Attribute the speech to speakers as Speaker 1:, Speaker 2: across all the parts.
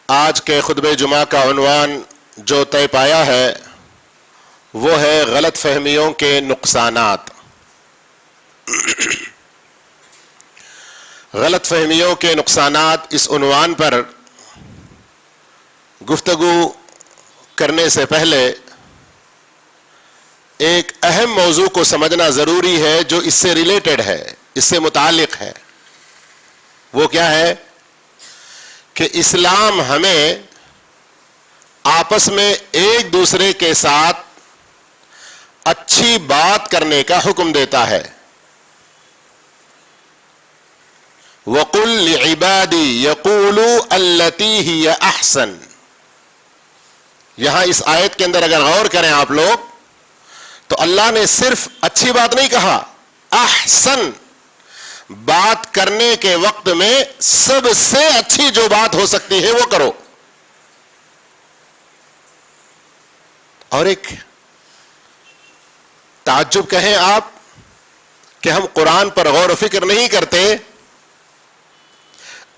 Speaker 1: آج کے خطبہ جمعہ کا عنوان جو طے پایا ہے وہ ہے غلط فہمیوں کے نقصانات. غلط فہمیوں کے نقصانات اس عنوان پر گفتگو کرنے سے پہلے ایک اہم موضوع کو سمجھنا ضروری ہے جو اس سے ریلیٹڈ ہے، اس سے متعلق ہے. وہ کیا ہے کہ اسلام ہمیں آپس میں ایک دوسرے کے ساتھ اچھی بات کرنے کا حکم دیتا ہے. وَقُلْ لِعِبَادِي يَقُولُوا الَّتِي هِيَ أَحْسَنُ. یہاں اس آیت کے اندر اگر غور کریں آپ لوگ تو اللہ نے صرف اچھی بات نہیں کہا، احسن بات کرنے کے وقت میں سب سے اچھی جو بات ہو سکتی ہے وہ کرو. اور ایک تعجب کہیں آپ کہ ہم قرآن پر غور و فکر نہیں کرتے،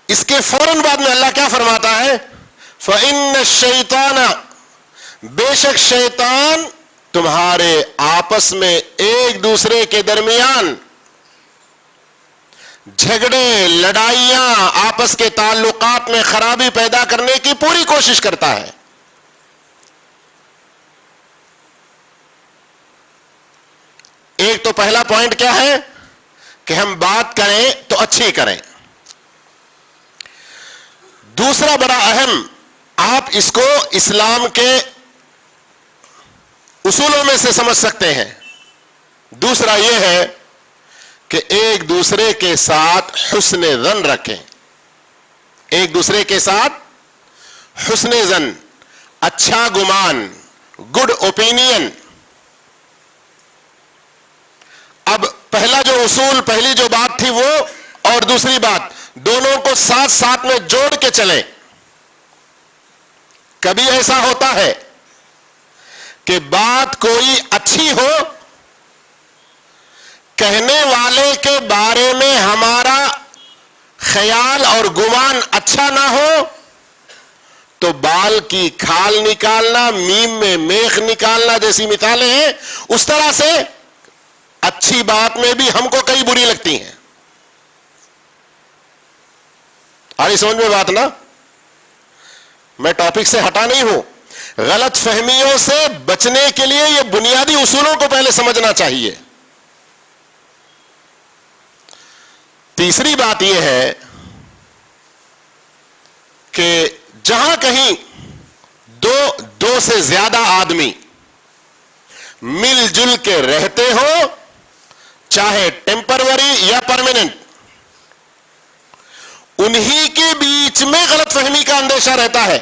Speaker 1: اس کے فوراً بعد میں اللہ کیا فرماتا ہے؟ فَإِنَّ الشَّيْطَانَ، بے شک شیطان تمہارے آپس میں ایک دوسرے کے درمیان جھگڑے لڑائیاں، آپس کے تعلقات میں خرابی پیدا کرنے کی پوری کوشش کرتا ہے. ایک تو پہلا پوائنٹ کیا ہے کہ ہم بات کریں تو اچھی کریں. دوسرا بڑا اہم، آپ اس کو اسلام کے اصولوں میں سے سمجھ سکتے ہیں. دوسرا یہ ہے کہ ایک دوسرے کے ساتھ حسن ظن رکھیں. ایک دوسرے کے ساتھ حسن ظن، اچھا گمان، گڈ اوپینین. اب پہلا جو اصول، پہلی جو بات تھی وہ اور دوسری بات، دونوں کو ساتھ ساتھ میں جوڑ کے چلیں. کبھی ایسا ہوتا ہے کہ بات کوئی اچھی ہو، کہنے والے کے بارے میں ہمارا خیال اور گمان اچھا نہ ہو تو بال کی کھال نکالنا، میم میں میخ نکالنا جیسی مثالیں ہیں. اس طرح سے اچھی بات میں بھی ہم کو کئی بری لگتی ہیں. آئی سمجھ میں بات نا؟ میں ٹاپک سے ہٹا نہیں ہوں. غلط فہمیوں سے بچنے کے لیے یہ بنیادی اصولوں کو پہلے سمجھنا چاہیے. تیسری بات یہ ہے کہ جہاں کہیں دو سے زیادہ آدمی مل جل کے رہتے ہو، چاہے ٹیمپروری یا پرماننٹ، انہی کے بیچ میں غلط فہمی کا اندیشہ رہتا ہے.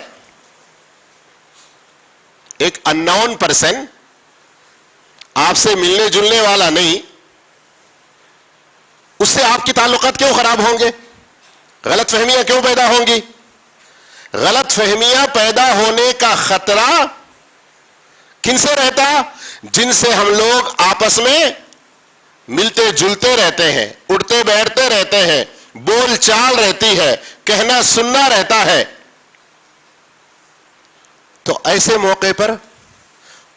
Speaker 1: ایک ان نون پرسن آپ سے ملنے جلنے والا نہیں، اس سے آپ کی تعلقات کیوں خراب ہوں گے؟ غلط فہمیاں کیوں پیدا ہوں گی؟ غلط فہمیاں پیدا ہونے کا خطرہ کن سے رہتا؟ جن سے ہم لوگ آپس میں ملتے جلتے رہتے ہیں، اٹھتے بیٹھتے رہتے ہیں، بول چال رہتی ہے، کہنا سننا رہتا ہے. تو ایسے موقع پر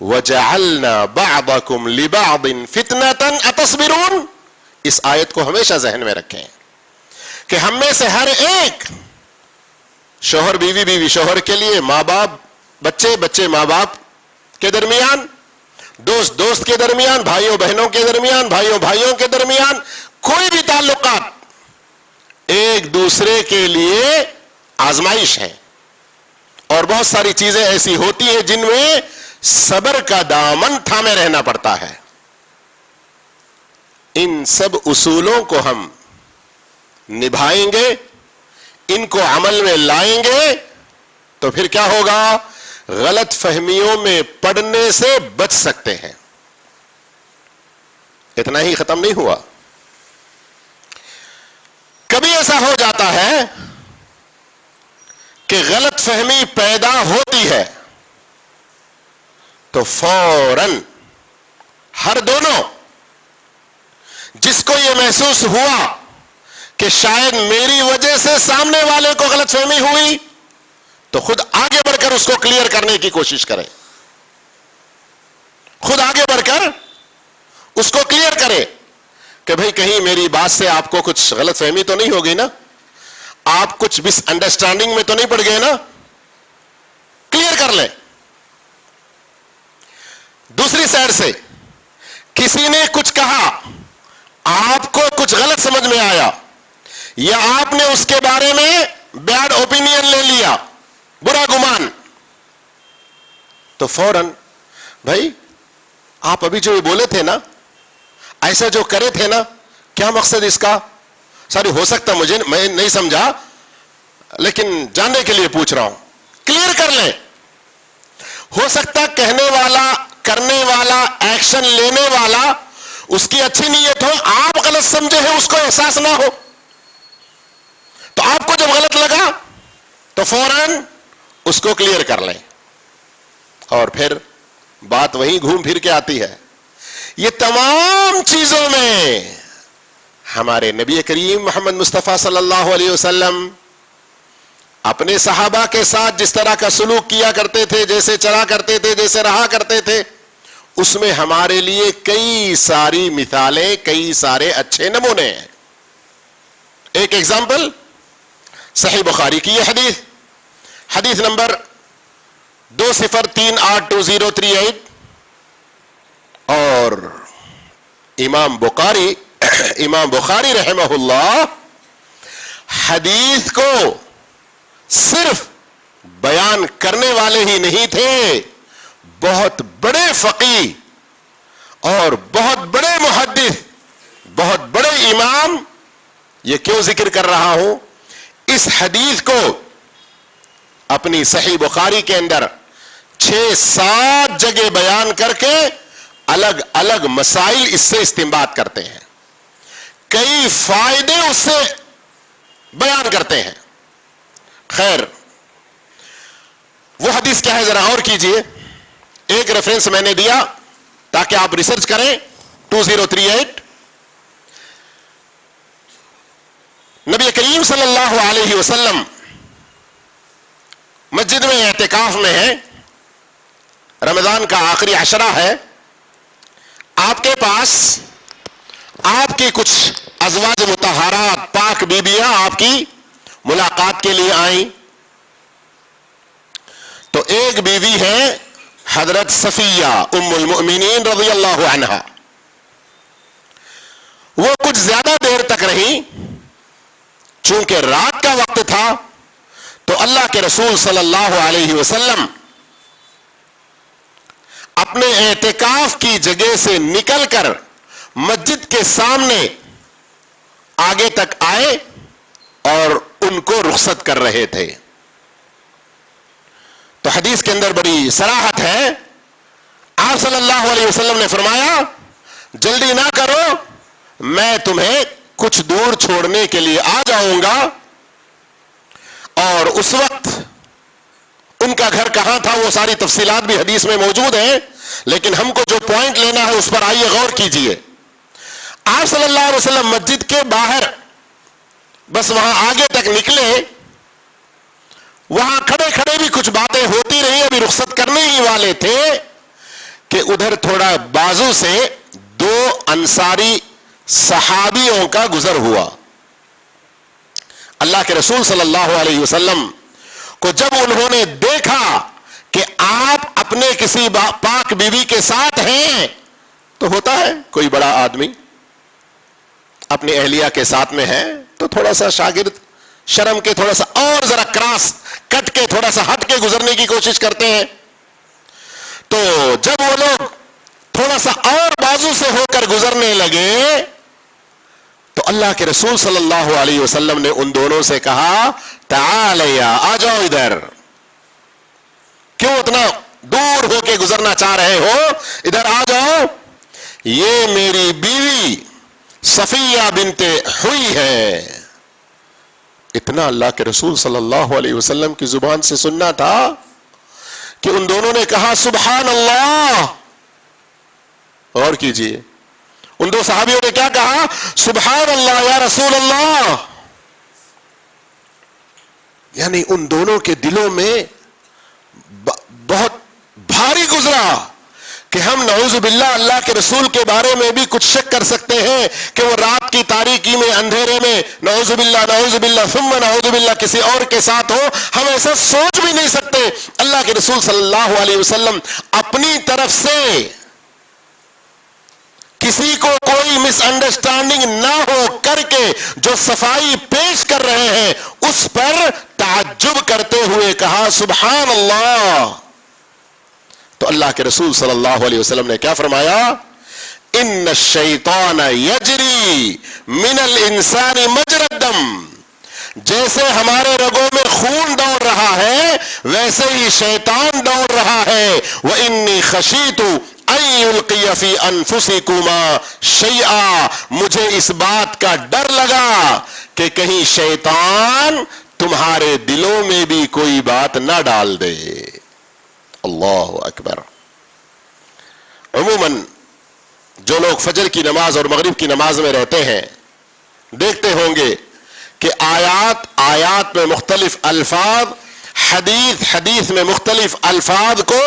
Speaker 1: وَجَعَلْنَا بَعْضَكُمْ لِبَعْضٍ فِتْنَةً أَتَصْبِرُونَ، اس آیت کو ہمیشہ ذہن میں رکھیں کہ ہم میں سے ہر ایک، شوہر بیوی، بیوی شوہر کے لیے، ماں باپ بچے، بچے ماں باپ کے درمیان، دوست دوست کے درمیان، بھائیوں بہنوں کے درمیان، بھائیوں بھائیوں کے درمیان، کوئی بھی تعلقات ایک دوسرے کے لیے آزمائش ہے. اور بہت ساری چیزیں ایسی ہوتی ہیں جن میں صبر کا دامن تھامے رہنا پڑتا ہے. ان سب اصولوں کو ہم نبھائیں گے، ان کو عمل میں لائیں گے تو پھر کیا ہوگا؟ غلط فہمیوں میں پڑنے سے بچ سکتے ہیں. اتنا ہی ختم نہیں ہوا. کبھی ایسا ہو جاتا ہے کہ غلط فہمی پیدا ہوتی ہے تو فوراً ہر دونوں، جس کو یہ محسوس ہوا کہ شاید میری وجہ سے سامنے والے کو غلط فہمی ہوئی تو خود آگے بڑھ کر اس کو کلیئر کرنے کی کوشش کریں, خود آگے بڑھ کر اس کو کلیئر کرے کہ بھئی کہیں میری بات سے آپ کو کچھ غلط فہمی تو نہیں ہوگی نا, آپ کچھ مس انڈرسٹینڈنگ میں تو نہیں پڑ گئے نا, کلیئر کر لیں. دوسری سائڈ سے کسی نے کچھ کہا, آپ کو کچھ غلط سمجھ میں آیا, یا آپ نے اس کے بارے میں بیڈ اوپینین لے لیا, برا گمان, تو فوراً بھائی آپ ابھی جو یہ بولے تھے نا, ایسا جو کرے تھے نا, کیا مقصد اس کا؟ ساری ہو سکتا مجھے میں نہیں سمجھا, لیکن جاننے کے لیے پوچھ رہا ہوں, کلیئر کر لیں. ہو سکتا کہنے والا, کرنے والا, ایکشن لینے والا اس کی اچھی نیت ہو, آپ غلط سمجھے ہیں, اس کو احساس نہ ہو, تو آپ کو جب غلط لگا تو فوراً اس کو کلیئر کر لیں. اور پھر بات وہیں گھوم پھر کے آتی ہے. یہ تمام چیزوں میں ہمارے نبی کریم محمد مصطفیٰ صلی اللہ علیہ وسلم اپنے صحابہ کے ساتھ جس طرح کا سلوک کیا کرتے تھے, جیسے چلا کرتے تھے, جیسے رہا کرتے تھے, اس میں ہمارے لیے کئی ساری مثالیں, کئی سارے اچھے نمونے ہیں. ایک ایگزامپل صحیح بخاری کی یہ حدیث, حدیث نمبر 20382038, اور امام بخاری رحمہ اللہ حدیث کو صرف بیان کرنے والے ہی نہیں تھے, بہت بڑے فقیہ اور بہت بڑے محدث, بہت بڑے امام. یہ کیوں ذکر کر رہا ہوں؟ اس حدیث کو اپنی صحیح بخاری کے اندر 6-7 جگہ بیان کر کے الگ الگ مسائل اس سے استنباط کرتے ہیں, کئی فائدے اس سے بیان کرتے ہیں. خیر, وہ حدیث کیا ہے ذرا غور کیجئے. ایک ریفرنس میں نے دیا تاکہ آپ ریسرچ کریں, 2038. نبی کریم صلی اللہ علیہ وسلم مسجد میں اعتکاف میں ہیں, رمضان کا آخری عشرہ ہے, آپ کے پاس آپ کی کچھ ازواج مطہرات, پاک بیبیاں آپ کی ملاقات کے لیے آئیں. تو ایک بیوی ہے حضرت صفیہ ام المؤمنین رضی اللہ عنہا, وہ کچھ زیادہ دیر تک رہیں, چونکہ رات کا وقت تھا تو اللہ کے رسول صلی اللہ علیہ وسلم اپنے اعتکاف کی جگہ سے نکل کر مسجد کے سامنے آگے تک آئے اور ان کو رخصت کر رہے تھے. تو حدیث کے اندر بڑی صراحت ہے, آپ صلی اللہ علیہ وسلم نے فرمایا جلدی نہ کرو, میں تمہیں کچھ دور چھوڑنے کے لیے آ جاؤں گا. اور اس وقت ان کا گھر کہاں تھا وہ ساری تفصیلات بھی حدیث میں موجود ہیں, لیکن ہم کو جو پوائنٹ لینا ہے اس پر آئیے غور کیجئے. آپ صلی اللہ علیہ وسلم مسجد کے باہر بس وہاں آگے تک نکلے, وہاں کھڑے کھڑے بھی کچھ باتیں ہوتی رہی, ابھی رخصت کرنے ہی والے تھے کہ ادھر تھوڑا بازو سے 2 انصاری صحابیوں کا گزر ہوا. اللہ کے رسول صلی اللہ علیہ وسلم کو جب انہوں نے دیکھا کہ آپ اپنے کسی پاک بیوی کے ساتھ ہیں, تو ہوتا ہے کوئی بڑا آدمی اپنی اہلیہ کے ساتھ میں ہے تو تھوڑا سا شاگرد شرم کے تھوڑا سا اور ذرا کراس کٹ کے تھوڑا سا ہٹ کے گزرنے کی کوشش کرتے ہیں. تو جب وہ لوگ تھوڑا سا اور بازو سے ہو کر گزرنے لگے تو اللہ کے رسول صلی اللہ علیہ وسلم نے ان دونوں سے کہا تعالیا, آ جاؤ ادھر, کیوں اتنا دور ہو کے گزرنا چاہ رہے ہو, ادھر آ جاؤ, یہ میری بیوی صفیہ بنت ہوئی ہے. اتنا اللہ کے رسول صلی اللہ علیہ وسلم کی زبان سے سننا تھا کہ ان دونوں نے کہا سبحان اللہ. غور کیجئے, ان 2 صحابیوں نے کیا کہا, سبحان اللہ یا رسول اللہ. یعنی ان دونوں کے دلوں میں بہت بھاری گزرا کہ ہم نعوذ باللہ اللہ کے رسول کے بارے میں بھی کچھ شک کر سکتے ہیں کہ وہ رات کی تاریکی میں اندھیرے میں نعوذ باللہ ثم نعوذ باللہ کسی اور کے ساتھ ہو. ہم ایسا سوچ بھی نہیں سکتے. اللہ کے رسول صلی اللہ علیہ وسلم اپنی طرف سے کسی کو کوئی مس انڈرسٹینڈنگ نہ ہو کر کے جو صفائی پیش کر رہے ہیں اس پر تعجب کرتے ہوئے کہا سبحان اللہ. تو اللہ کے رسول صلی اللہ علیہ وسلم نے کیا فرمایا؟ ان الشیطان یجری من الانسان مجری الدم. جیسے ہمارے رگوں میں خون دوڑ رہا ہے ویسے ہی شیطان دوڑ رہا ہے. وانی خشیت ان یلقی فی انفسکما شیئا. مجھے اس بات کا ڈر لگا کہ کہیں شیطان تمہارے دلوں میں بھی کوئی بات نہ ڈال دے. اللہ اکبر. عموماً جو لوگ فجر کی نماز اور مغرب کی نماز میں رہتے ہیں دیکھتے ہوں گے کہ آیات میں مختلف الفاظ، حدیث میں مختلف الفاظ کو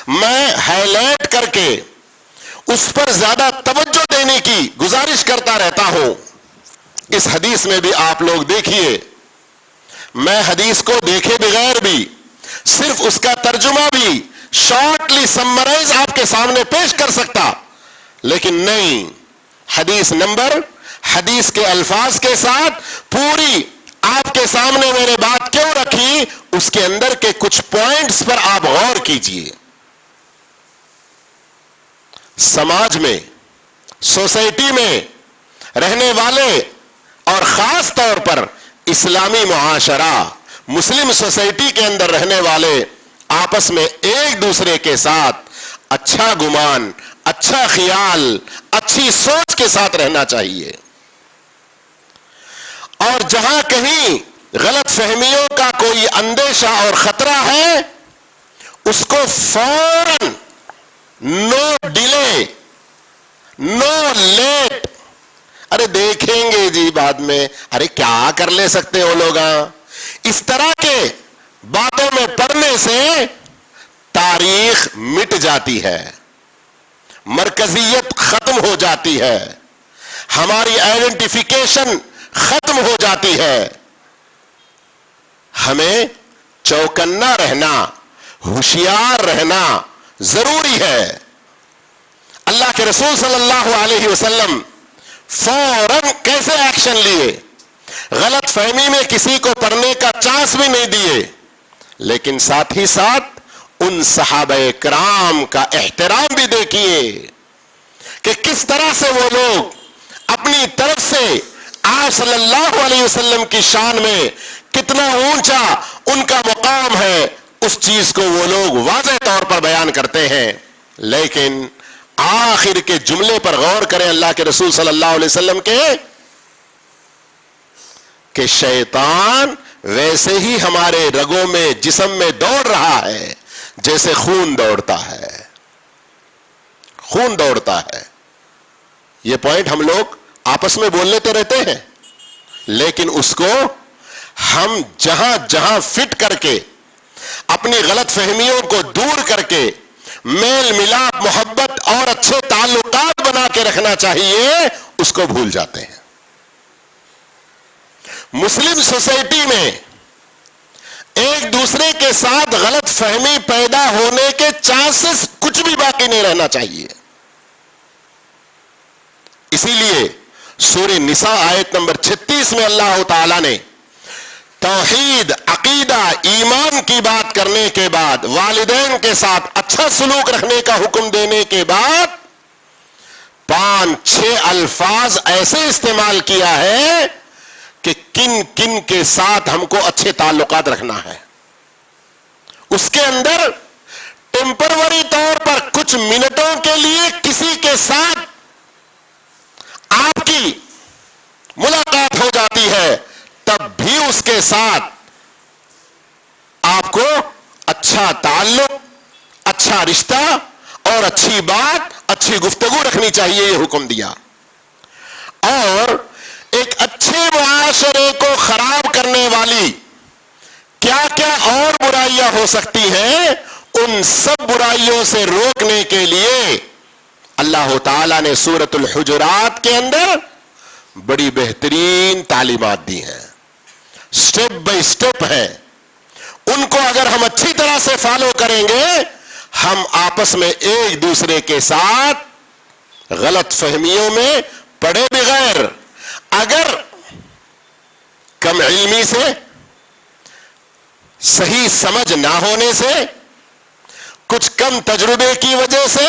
Speaker 1: میں ہائی لائٹ کر کے اس پر زیادہ توجہ دینے کی گزارش کرتا رہتا ہوں. اس حدیث میں بھی آپ لوگ دیکھیے، میں حدیث کو دیکھے بغیر بھی صرف اس کا ترجمہ بھی شارٹلی سمرائز آپ کے سامنے پیش کر سکتا، لیکن نہیں، حدیث نمبر، حدیث کے الفاظ کے ساتھ پوری آپ کے سامنے میں نے بات کیوں رکھی، اس کے اندر کے کچھ پوائنٹس پر آپ غور کیجئے. سماج میں، سوسائٹی میں رہنے والے اور خاص طور پر اسلامی معاشرہ، مسلم سوسائٹی کے اندر رہنے والے آپس میں ایک دوسرے کے ساتھ اچھا گمان، اچھا خیال، اچھی سوچ کے ساتھ رہنا چاہیے. اور جہاں کہیں غلط فہمیوں کا کوئی اندیشہ اور خطرہ ہے اس کو فوراً نو ڈیلے، نو لیٹ، ارے دیکھیں گے جی بعد میں، ارے کیا کر لے سکتے ہو لوگ، اس طرح کے باتوں میں پڑنے سے تاریخ مٹ جاتی ہے، مرکزیت ختم ہو جاتی ہے، ہماری آئیڈینٹیفیکیشن ختم ہو جاتی ہے. ہمیں چوکنا رہنا، ہوشیار رہنا ضروری ہے. اللہ کے رسول صلی اللہ علیہ وسلم فوراً کیسے ایکشن لیے؟ غلط فہمی میں کسی کو پڑھنے کا چانس بھی نہیں دیے، لیکن ساتھ ہی ساتھ ان صحابہ کرام کا احترام بھی دیکھیے کہ کس طرح سے وہ لوگ اپنی طرف سے آپ صلی اللہ علیہ وسلم کی شان میں کتنا اونچا ان کا مقام ہے اس چیز کو وہ لوگ واضح طور پر بیان کرتے ہیں. لیکن آخر کے جملے پر غور کریں اللہ کے رسول صلی اللہ علیہ وسلم کے، کہ شیطان ویسے ہی ہمارے رگوں میں، جسم میں دوڑ رہا ہے جیسے خون دوڑتا ہے. خون دوڑتا ہے. یہ پوائنٹ ہم لوگ آپس میں بول لیتے رہتے ہیں، لیکن اس کو ہم جہاں جہاں فٹ کر کے اپنی غلط فہمیوں کو دور کر کے میل ملاپ، محبت اور اچھے تعلقات بنا کے رکھنا چاہیے اس کو بھول جاتے ہیں. مسلم سوسائٹی میں ایک دوسرے کے ساتھ غلط فہمی پیدا ہونے کے چانسز کچھ بھی باقی نہیں رہنا چاہیے. اسی لیے سورہ نساء آیت نمبر 36 میں اللہ تعالیٰ نے توحید، عقیدہ، ایمان کی بات کرنے کے بعد، والدین کے ساتھ اچھا سلوک رکھنے کا حکم دینے کے بعد 5-6 الفاظ ایسے استعمال کیا ہے کہ کن کن کے ساتھ ہم کو اچھے تعلقات رکھنا ہے. اس کے اندر ٹیمپروری طور پر کچھ منٹوں کے لیے کسی کے ساتھ آپ کی ملاقات ہو جاتی ہے، تب بھی اس کے ساتھ آپ کو اچھا تعلق، اچھا رشتہ اور اچھی بات، اچھی گفتگو رکھنی چاہیے، یہ حکم دیا. اور ایک اچھے معاشرے کو خراب کرنے والی کیا کیا اور برائیاں ہو سکتی ہیں، ان سب برائیوں سے روکنے کے لیے اللہ تعالیٰ نے سورۃ الحجرات کے اندر بڑی بہترین تعلیمات دی ہیں، سٹیپ بائی سٹیپ ہیں. ان کو اگر ہم اچھی طرح سے فالو کریں گے، ہم آپس میں ایک دوسرے کے ساتھ غلط فہمیوں میں پڑے بغیر، اگر کم علمی سے، صحیح سمجھ نہ ہونے سے، کچھ کم تجربے کی وجہ سے،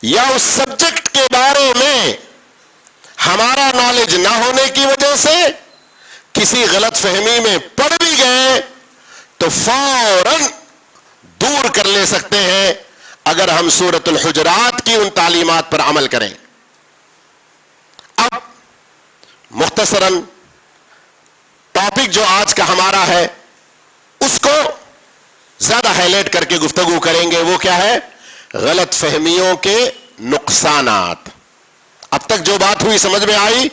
Speaker 1: یا اس سبجیکٹ کے بارے میں ہمارا نالج نہ ہونے کی وجہ سے کسی غلط فہمی میں پڑ بھی گئے تو فوراً دور کر لے سکتے ہیں اگر ہم سورۃ الحجرات کی ان تعلیمات پر عمل کریں. اب مختصراً ٹاپک جو آج کا ہمارا ہے اس کو زیادہ ہائی لائٹ کر کے گفتگو کریں گے. وہ کیا ہے؟ غلط فہمیوں کے نقصانات. اب تک جو بات ہوئی سمجھ میں آئی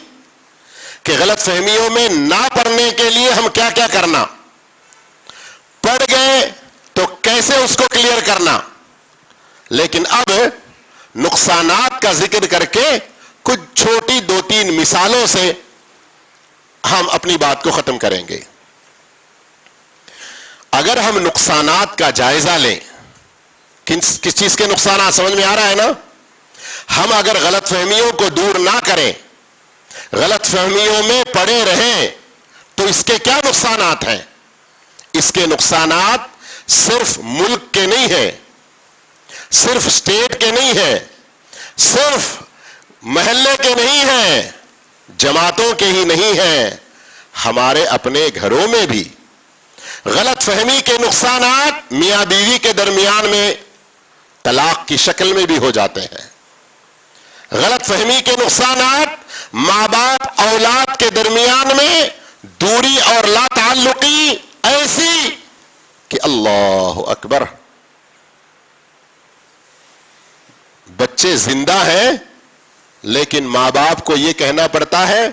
Speaker 1: کہ غلط فہمیوں میں نہ پڑنے کے لیے ہم کیا کیا کرنا، پڑ گئے تو کیسے اس کو کلیئر کرنا. لیکن اب نقصانات کا ذکر کر کے کچھ چھوٹی 2-3 مثالوں سے ہم اپنی بات کو ختم کریں گے. اگر ہم نقصانات کا جائزہ لیں، کس چیز کے نقصانات سمجھ میں آ رہا ہے نا؟ ہم اگر غلط فہمیوں کو دور نہ کریں، غلط فہمیوں میں پڑے رہیں، تو اس کے کیا نقصانات ہیں؟ اس کے نقصانات صرف ملک کے نہیں ہیں، صرف اسٹیٹ کے نہیں ہیں، صرف محلے کے نہیں ہیں، جماعتوں کے ہی نہیں ہیں، ہمارے اپنے گھروں میں بھی غلط فہمی کے نقصانات میاں بیوی کے درمیان میں طلاق کی شکل میں بھی ہو جاتے ہیں. غلط فہمی کے نقصانات ماں باپ اولاد کے درمیان میں دوری اور لا تعلقی ایسی کہ اللہ اکبر، بچے زندہ ہیں لیکن ماں باپ کو یہ کہنا پڑتا ہے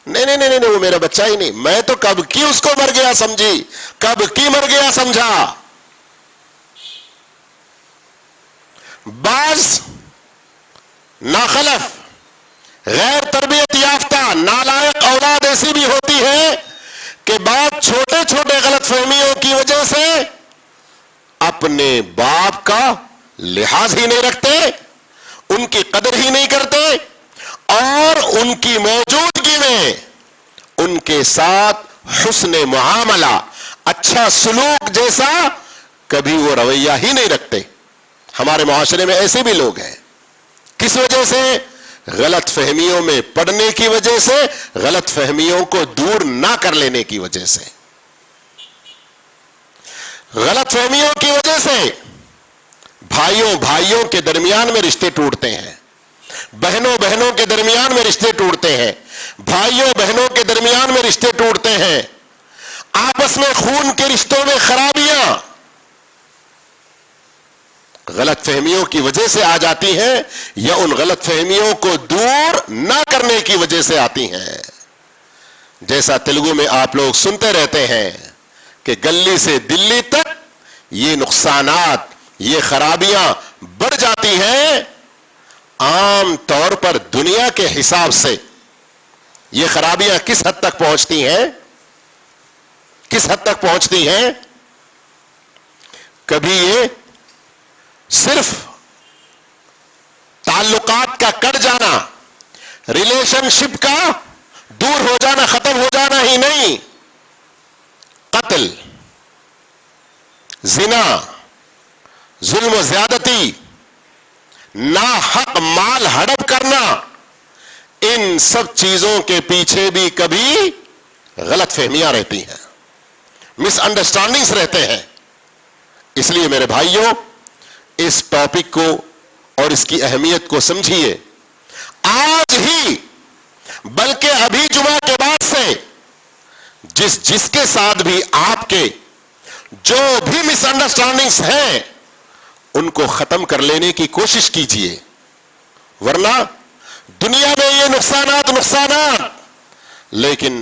Speaker 1: نہیں نہیں نہیں نہیں وہ میرا بچہ ہی نہیں، میں تو کب کی اس کو مر گیا سمجھی، کب کی مر گیا سمجھا. بعض ناخلف غیر تربیت یافتہ نالائق اولاد ایسی بھی ہوتی ہے کہ بعض چھوٹے چھوٹے غلط فہمیوں کی وجہ سے اپنے باپ کا لحاظ ہی نہیں رکھتے، ان کی قدر ہی نہیں کرتے، اور ان کی موجودگی میں ان کے ساتھ حسن معاملہ، اچھا سلوک جیسا کبھی وہ رویہ ہی نہیں رکھتے. ہمارے معاشرے میں ایسے بھی لوگ ہیں. کس وجہ سے؟ غلط فہمیوں میں پڑنے کی وجہ سے، غلط فہمیوں کو دور نہ کر لینے کی وجہ سے. غلط فہمیوں کی وجہ سے بھائیوں کے درمیان میں رشتے ٹوٹتے ہیں، بہنوں کے درمیان میں رشتے ٹوٹتے ہیں، بھائیوں بہنوں کے درمیان میں رشتے ٹوٹتے ہیں، آپس میں خون کے رشتوں میں خرابیاں غلط فہمیوں کی وجہ سے آ جاتی ہیں، یا ان غلط فہمیوں کو دور نہ کرنے کی وجہ سے آتی ہیں. جیسا تیلگو میں آپ لوگ سنتے رہتے ہیں کہ گلی سے دلی تک یہ نقصانات، یہ خرابیاں بڑھ جاتی ہیں. عام طور پر دنیا کے حساب سے یہ خرابیاں کس حد تک پہنچتی ہیں؟ کس حد تک پہنچتی ہیں؟ کبھی یہ صرف تعلقات کا کٹ جانا، ریلیشن شپ کا دور ہو جانا، ختم ہو جانا ہی نہیں، قتل، زنا، ظلم و زیادتی، ناحق مال ہڑپ کرنا، ان سب چیزوں کے پیچھے بھی کبھی غلط فہمیاں رہتی ہیں، مس انڈرسٹینڈنگز رہتے ہیں. اس لیے میرے بھائیوں، اس ٹاپک کو اور اس کی اہمیت کو سمجھیے. آج ہی بلکہ ابھی جمعہ کے بعد سے جس کے ساتھ بھی آپ کے جو بھی مس انڈرسٹینڈنگز ہیں ان کو ختم کر لینے کی کوشش کیجیے، ورنہ دنیا میں یہ نقصانات، لیکن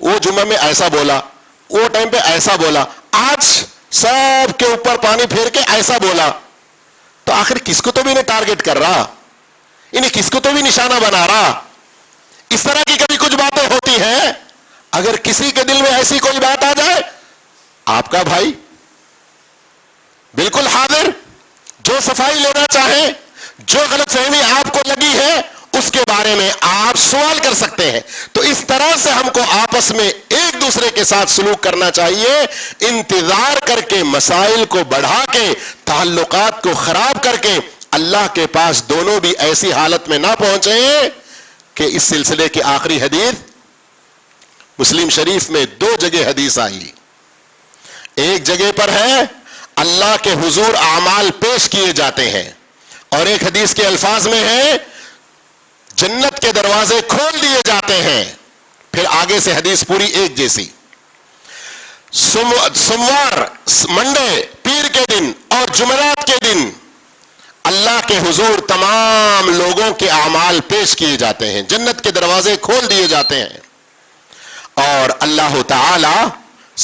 Speaker 1: وہ جمعہ میں ایسا بولا, وہ ٹائم پہ ایسا بولا, آج سب کے اوپر پانی پھیر کے ایسا بولا, تو آخر کس کو تو بھی نہیں ٹارگٹ کر رہا, انہیں کس کو تو بھی نشانہ بنا رہا. اس طرح کی کبھی کچھ باتیں ہوتی ہیں. اگر کسی کے دل میں ایسی کوئی بات آ جائے, آپ کا بھائی بالکل حاضر, جو صفائی لینا چاہیں, جو غلط فہمی آپ کو لگی ہے اس کے بارے میں آپ سوال کر سکتے ہیں. تو اس طرح سے ہم کو آپس میں ایک دوسرے کے ساتھ سلوک کرنا چاہیے. انتظار کر کے, مسائل کو بڑھا کے, تعلقات کو خراب کر کے اللہ کے پاس دونوں بھی ایسی حالت میں نہ پہنچیں کہ اس سلسلے کی آخری حدیث مسلم شریف میں 2 جگہ حدیث آئی. ایک جگہ پر ہے اللہ کے حضور اعمال پیش کیے جاتے ہیں, اور ایک حدیث کے الفاظ میں ہے جنت کے دروازے کھول دیے جاتے ہیں. پھر آگے سے حدیث پوری ایک جیسی. سوموار, منڈے, پیر کے دن اور جمعرات کے دن اللہ کے حضور تمام لوگوں کے اعمال پیش کیے جاتے ہیں, جنت کے دروازے کھول دیے جاتے ہیں, اور اللہ تعالی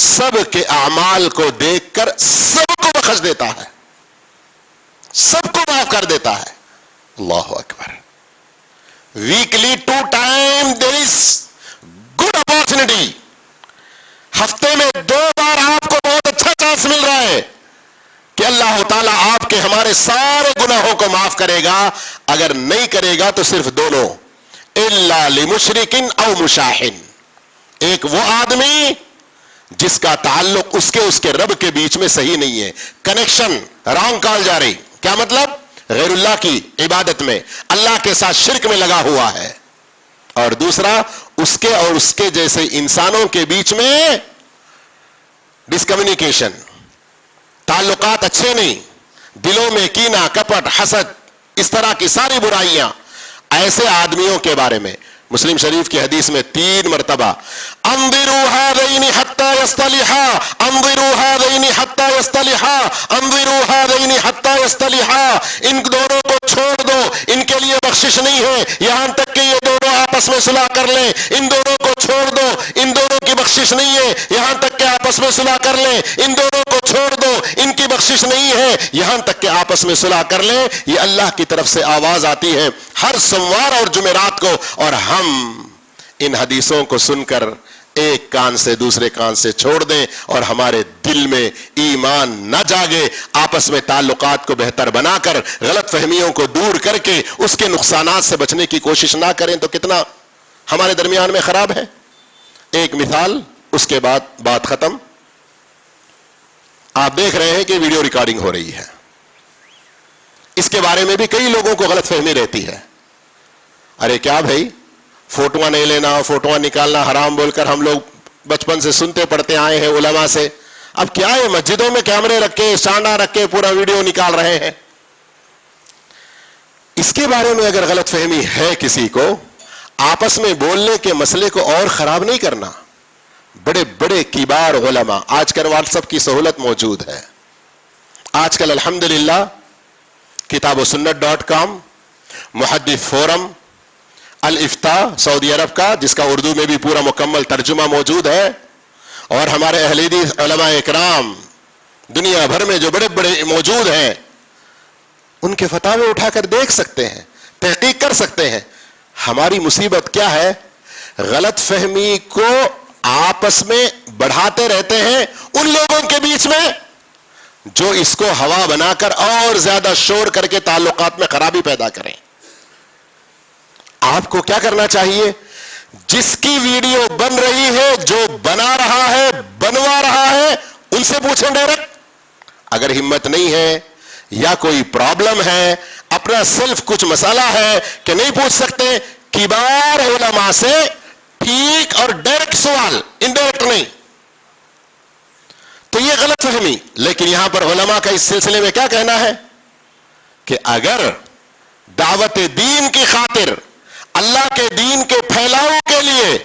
Speaker 1: سب کے اعمال کو دیکھ کر سب کو بخش دیتا ہے, سب کو معاف کر دیتا ہے. اللہ اکبر. Weekly 2 time there is good opportunity. ہفتے میں 2 بار آپ کو بہت اچھا چانس مل رہا ہے کہ اللہ تعالیٰ آپ کے ہمارے سارے گناہوں کو معاف کرے گا. اگر نہیں کرے گا تو صرف دونوں, الا لمشرکن او مشاہن, ایک وہ آدمی جس کا تعلق اس کے رب کے بیچ میں صحیح نہیں ہے, کنیکشن رانگ کال جا رہی. کیا مطلب؟ غیر اللہ کی عبادت میں, اللہ کے ساتھ شرک میں لگا ہوا ہے. اور دوسرا اس کے اور اس کے جیسے انسانوں کے بیچ میں ڈسکمیونیکیشن, تعلقات اچھے نہیں, دلوں میں کینہ, کپٹ, حسد, اس طرح کی ساری برائیاں. ایسے آدمیوں کے بارے میں مسلم شریف کی حدیث میں 3 مرتبہ انظروا هذين حتى يصطلحا, انظروا هذين حتى يصطلحا, انظروا هذين حتى يصطلحا. ان دونوں کو چھوڑ دو, ان کے لیے بخشش نہیں ہے یہاں تک کہ یہ دونوں آپس میں صلح کر لیں. ان دونوں کو چھوڑ دو, ان دونوں کی بخشش نہیں ہے یہاں تک کہ آپس میں صلح کر لیں. ان دونوں کو چھوڑ دو, ان کی بخشش نہیں ہے یہاں تک کہ آپس میں صلح کر لیں. یہ اللہ کی طرف سے آواز آتی ہے ہر سوموار اور جمعرات کو, اور ہم ان حدیثوں کو سن کر ایک کان سے دوسرے کان سے چھوڑ دیں اور ہمارے دل میں ایمان نہ جاگے. آپس میں تعلقات کو بہتر بنا کر, غلط فہمیوں کو دور کر کے اس کے نقصانات سے بچنے کی کوشش نہ کریں تو کتنا ہمارے درمیان میں خراب ہے. ایک مثال, اس کے بعد بات ختم. آپ دیکھ رہے ہیں کہ ویڈیو ریکارڈنگ ہو رہی ہے, اس کے بارے میں بھی کئی لوگوں کو غلط فہمی رہتی ہے. ارے کیا بھائی, فوٹوਆਂ نہیں لینا, فوٹوਆਂ نکالنا حرام بول کر ہم لوگ بچپن سے سنتے پڑھتے آئے ہیں علماء سے. اب کیا ہے, مسجدوں میں کیمرے رکھے, اسٹانڈا رکھ کے پورا ویڈیو نکال رہے ہیں. اس کے بارے میں اگر غلط فہمی ہے کسی کو, آپس میں بولنے کے مسئلے کو اور خراب نہیں کرنا. بڑے بڑے کبار علماء, آج کل واٹس ایپ کی سہولت موجود ہے, آج کل الحمدللہ کتاب و سنت.com, محدث فورم, الافتاء سعودی عرب کا جس کا اردو میں بھی پورا مکمل ترجمہ موجود ہے, اور ہمارے اہل حدیث علماء اکرام دنیا بھر میں جو بڑے بڑے موجود ہیں ان کے فتاوے اٹھا کر دیکھ سکتے ہیں, تحقیق کر سکتے ہیں. ہماری مصیبت کیا ہے, غلط فہمی کو آپس میں بڑھاتے رہتے ہیں ان لوگوں کے بیچ میں جو اس کو ہوا بنا کر اور زیادہ شور کر کے تعلقات میں خرابی پیدا کریں. آپ کو کیا کرنا چاہیے, جس کی ویڈیو بن رہی ہے, جو بنا رہا ہے, بنوا رہا ہے, ان سے پوچھیں ڈائریکٹ. اگر ہمت نہیں ہے یا کوئی پرابلم ہے, اپنا سیلف کچھ مسئلہ ہے کہ نہیں پوچھ سکتے, کبار علماء سے ٹھیک اور ڈائریکٹ سوال, انڈائریکٹ نہیں. تو یہ غلط فہمی. لیکن یہاں پر علماء کا اس سلسلے میں کیا کہنا ہے کہ اگر دعوت دین کی خاطر, اللہ کے دین کے پھیلاؤ کے لیے,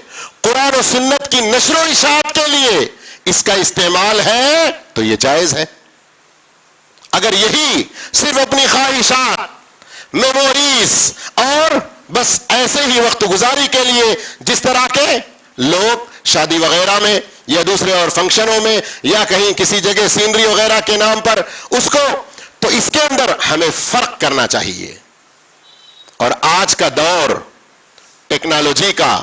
Speaker 1: قرآن و سنت کی نشر و اشاعت کے لیے اس کا استعمال ہے تو یہ جائز ہے. اگر یہی صرف اپنی خواہشات, میموریز اور بس ایسے ہی وقت گزاری کے لیے جس طرح کے لوگ شادی وغیرہ میں یا دوسرے اور فنکشنوں میں یا کہیں کسی جگہ سینری وغیرہ کے نام پر اس کو، تو اس کے اندر ہمیں فرق کرنا چاہیے. اور آج کا دور ٹیکنالوجی کا،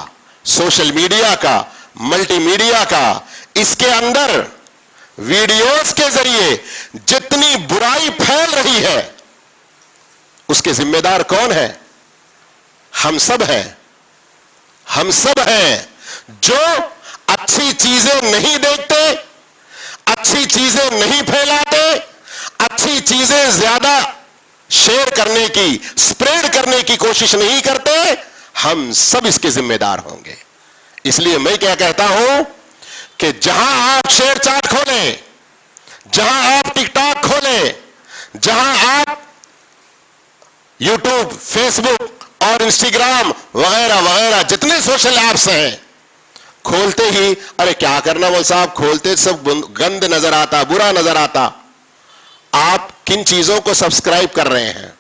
Speaker 1: سوشل میڈیا کا، ملٹی میڈیا کا، اس کے اندر ویڈیوز کے ذریعے جتنی برائی پھیل رہی ہے اس کے ذمہ دار کون ہے؟ ہم سب ہیں. ہم سب ہیں جو اچھی چیزیں نہیں دیکھتے، اچھی چیزیں نہیں پھیلاتے، اچھی چیزیں زیادہ شیئر کرنے کی، سپریڈ کرنے کی کوشش نہیں کرتے. ہم سب اس کے ذمہ دار ہوں گے. اس لیے میں کیا کہتا ہوں کہ جہاں آپ شیئر چیٹ کھولیں، جہاں آپ ٹک ٹاک کھولیں، جہاں آپ یوٹیوب، فیس بک اور انسٹاگرام وغیرہ وغیرہ جتنے سوشل ایپس ہیں، کھولتے ہی ارے کیا کرنا وہ صاحب، کھولتے سب گند نظر آتا، برا نظر آتا. آپ کن چیزوں کو سبسکرائب کر رہے ہیں،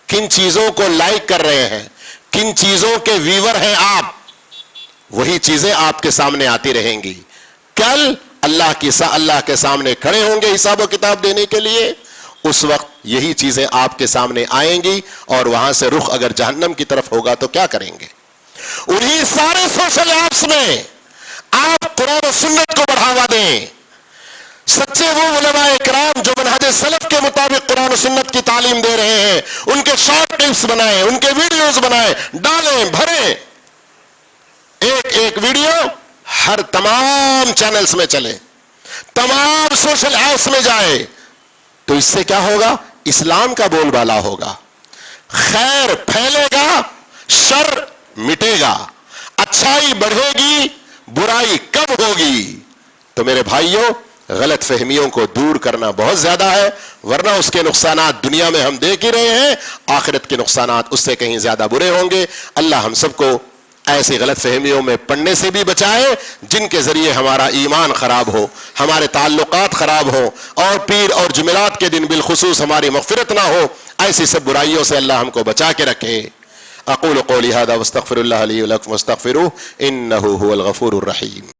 Speaker 1: کن چیزوں کو لائک کر رہے ہیں، کن چیزوں کے ویور ہیں آپ، وہی چیزیں آپ کے سامنے آتی رہیں گی. کل اللہ کے سامنے کھڑے ہوں گے حساب و کتاب دینے کے لیے. اس وقت یہی چیزیں آپ کے سامنے آئیں گی اور وہاں سے رخ اگر جہنم کی طرف ہوگا تو کیا کریں گے؟ انہی سارے سوشل ایپس میں آپ قرآن و سنت کو بڑھاوا دیں. سچے وہ علماء کرام جو منہج سلف کے مطابق قرآن و سنت کی تعلیم دے رہے ہیں، ان کے شارٹ کلپس بنائیں، ان کے ویڈیوز بنائیں، ڈالیں، بھریں. ایک ایک ویڈیو ہر تمام چینلز میں چلے، تمام سوشل ایپس میں جائے. تو اس سے کیا ہوگا؟ اسلام کا بول بالا ہوگا، خیر پھیلے گا، شر مٹے گا، اچھائی بڑھے گی، برائی کم ہوگی. تو میرے بھائیوں، غلط فہمیوں کو دور کرنا بہت زیادہ ہے، ورنہ اس کے نقصانات دنیا میں ہم دیکھ ہی رہے ہیں، آخرت کے نقصانات اس سے کہیں زیادہ برے ہوں گے. اللہ ہم سب کو ایسی غلط فہمیوں میں پڑنے سے بھی بچائے جن کے ذریعے ہمارا ایمان خراب ہو، ہمارے تعلقات خراب ہو، اور پیر اور جمعرات کے دن بالخصوص ہماری مغفرت نہ ہو. ایسی سب برائیوں سے اللہ ہم کو بچا کے رکھے. اقول قولی ھذا واستغفر اللہ لی ولکم واستغفروہ انہ ھو الغفور الرحیم.